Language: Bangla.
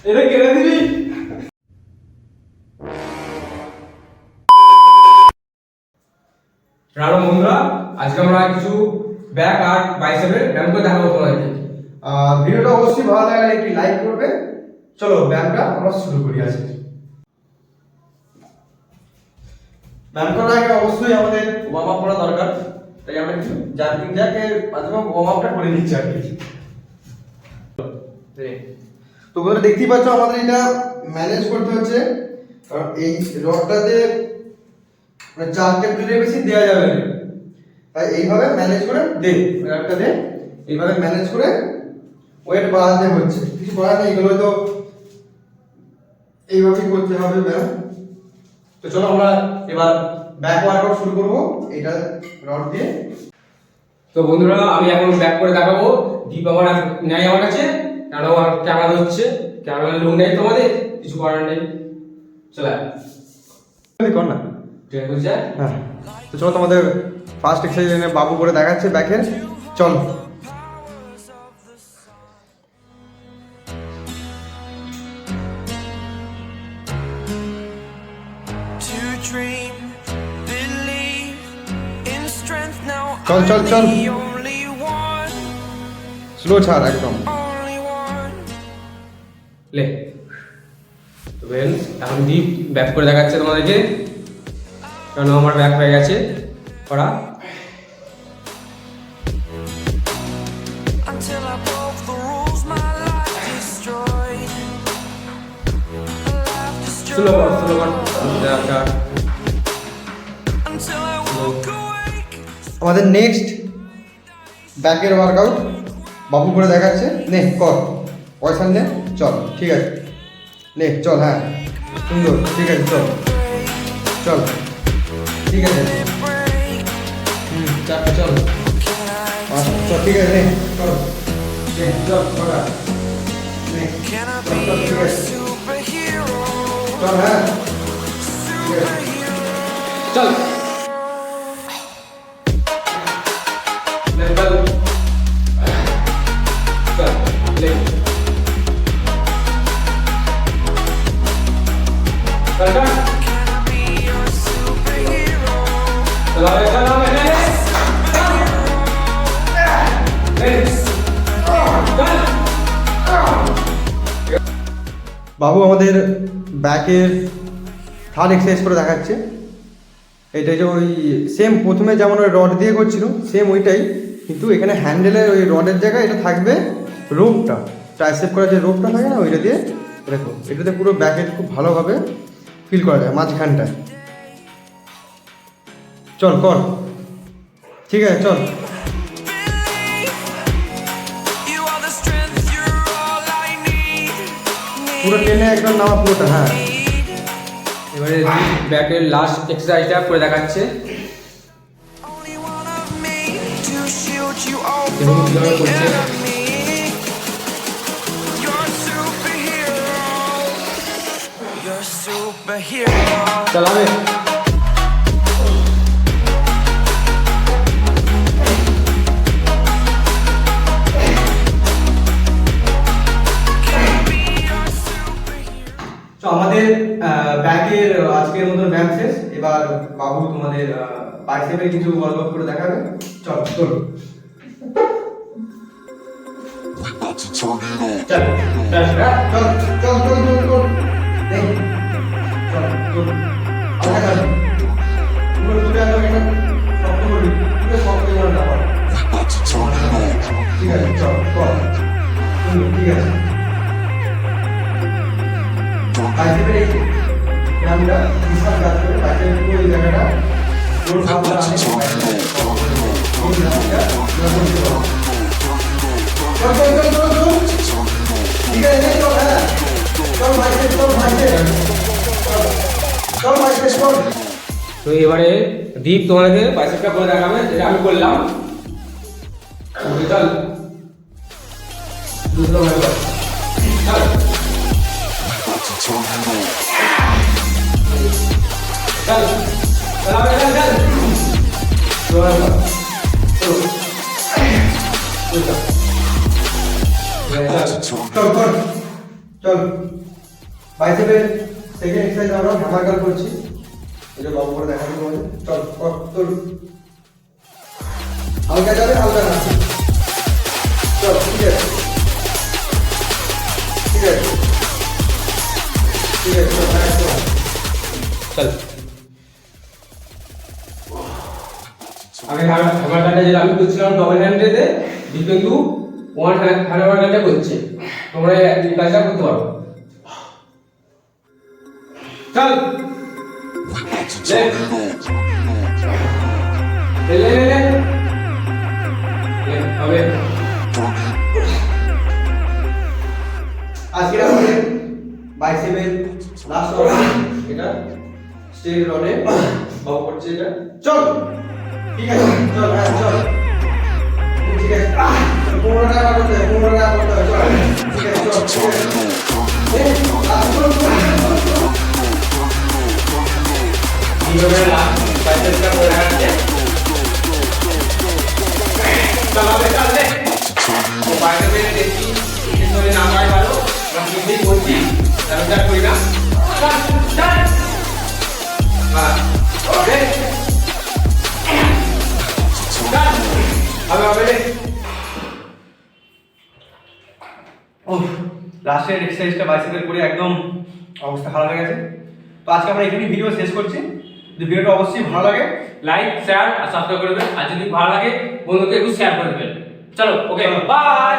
এটা কেটে দিবি। রানো বন্ধুরা, আজকে আমরা কিছু ব্যাক আর বাইসেপের ব্যায়াম করে দেখাবো তোমাদেরকে। ভিডিওটা অবশ্যই ভালো লাগলে একটি লাইক করবে। চলো ব্যায়ামটা আমরা শুরু করি আজকে। ব্যায়াম করার আগে অবশ্যই আমাদের ওয়ার্ম আপ করা দরকার, তাই আমরা কিছু জাম্পিং জ্যাকের মাধ্যমে ওয়ার্ম আপটা করে নিচ্ছি আর কি। তো বন্ধুরা দেখতেই পাচ্ছ আমাদের এটা ম্যানেজ করতে হচ্ছে, কারণ এই রডটাতে মানে 4টে প্লেটের বেশি দেওয়া যাবে না, তাই এইভাবে ম্যানেজ করে দে রডটা দে, এইভাবে ম্যানেজ করে ওয়েট বাড়াতে হচ্ছে। কিছু করার নেই, এগুলো তো এইভাবেই করতে হবে ব্যায়াম। তো চলো আমরা এবার ব্যাক ওয়ার্কআউট শুরু করবো এটা রড দিয়ে। তো বন্ধুরা, আমি এখন ব্যাক করে দেখাবো। দীপ আমার নেই আমার কাছে, কারণ আমার ক্যামেরা হচ্ছে, ক্যামেরা লোক নেই, তোমাদের কিছু করার নেই। চলে কর না, ঠিক আছে? হ্যাঁ। তো চলো তোমাদের ফার্স্ট এক্সারসাইজ বাবু করে দেখাচ্ছে ব্যাকের। চল চল চল চল, স্লো ছাড় একদম। লে। তো ফ্রেন্ডস, এখন দীপ ব্যাক করে দেখাচ্ছে তোমাদেরকে, কারণ আমার ব্যাক হয়ে গেছে করা। স্লো কর, স্লো কর। আমাদের নেক্সট ব্যাকের ওয়ার্কআউট বাবু করে দেখাচ্ছে। নে কর, পয়সা নে, চল ঠিক আছে, নে চল। হ্যাঁ সুন্দর, ঠিক আছে চল চল, ঠিক আছে। চারটে চল। চল ঠিক আছে, নে চল, নে চল করা, নে চল চল, ঠিক আছে চল। হ্যাঁ ঠিক আছে চল। চল। চল। লে। চল চল। চল চল লে। বাবু আমাদের ব্যাকের থার্ড এক্সারসাইজ করে দেখাচ্ছে। এটা যে ওই সেম প্রথমে যেমন ওই রড দিয়ে করছিল সেম ওইটাই, কিন্তু এখানে হ্যান্ডেলের ওই রডের জায়গায় এটা থাকবে রোপটা, ট্রাইসেপ করার যে রোপটা থাকে না ওইটা দিয়ে। দেখো এটাতে পুরো ব্যাকে খুব ভালোভাবে ফিল করা যায় মাঝখানটায়। চল কর, ঠিক আছে চল। পুরো টেনে একদম নামা পুরোটা। হ্যাঁ এবারে ব্যাকের লাস্ট এক্সারসাইজটা করে দেখাচ্ছে। দেখুন কিভাবে করছে। চালাবে। তো আমাদের ব্যাকের আজকের মতো ব্যায়াম শেষ। এবার বাবু তোমাদের বাইসেপের কিছু ওয়ার্কআউট করে দেখাবে। চল চল চল চল চল চল চল চল, দেখ চল চল আলাদা কর পুরো পুরো একটা শক্ত করবি, পুরো শক্ত করে দাও। ঠিক আছে চল কর, ঠিক আছে। বাইসেপের এই ব্যায়ামটা বিশাল কাজ করে, বাইসেপের পুরো এই জায়গাটা পুরো সামনে আনে। চল চল চল চল চল, ঠিক আছে চল। হ্যাঁ চল বাইসেপ, চল বাইসেপ, চল বাইসেপ চল। তো এবারে দীপ তোমাদেরকে বাইসেপটা করে দেখাবে, যেটা আমি করলাম। চল দুটো চল চল চল চল চল চল কর চল বাইসেপের সেকেন্ড এক্সারসাইজ আমরা হ্যামার কার করছি এটা লং করে দেখাবো তোমাদের চল কর তোর হালকা যাবে হালকা না চল ঠিক আছে ঠিক আছে ঠিক আছে চল চল আগে হ্যামার কাটটা যেটা আমি করছিলাম ডবল হ্যান্ডেডে কিন্তু ওয়ান হ্যামার কাটটা করছে তোমরা এই কাজটা করতে পারো চল ले ले ले ले अबे আজকে আমাদের বাইসেপের লাস্ট অর্ডার এটা স্টেজ রডে বাউ করছে এটা চল ঠিক আছে চল হ্যাঁ চল ঠিক আছে পুরোটা করতে হবে পুরোটা করতে হবে চল ঠিক আছে চল ঠিক আছে এইভাবে লাস্ট বাইসেপটা করে রাখতে চল আবে চল দে ও বাইরে বেরিয়ে দেখি পিছনে না পাই ভালো আমি নিজেই করছি আমি যা করি না চল চল বাস ওকে চল আবে রে লাস্টের এক্সারসাইজটা বাইসেপের করে একদম অবস্থা খারাপ হয়ে গেছে তো আজকে আমরা এখানেই ভিডিও শেষ করছি যদি ভিডিওটা অবশ্যই ভালো লাগে লাইক শেয়ার আর সাবস্ক্রাইব করে দেবেন আর যদি ভালো লাগে বন্ধুকে একটু শেয়ার করে দেবেন চলো ওকে বাই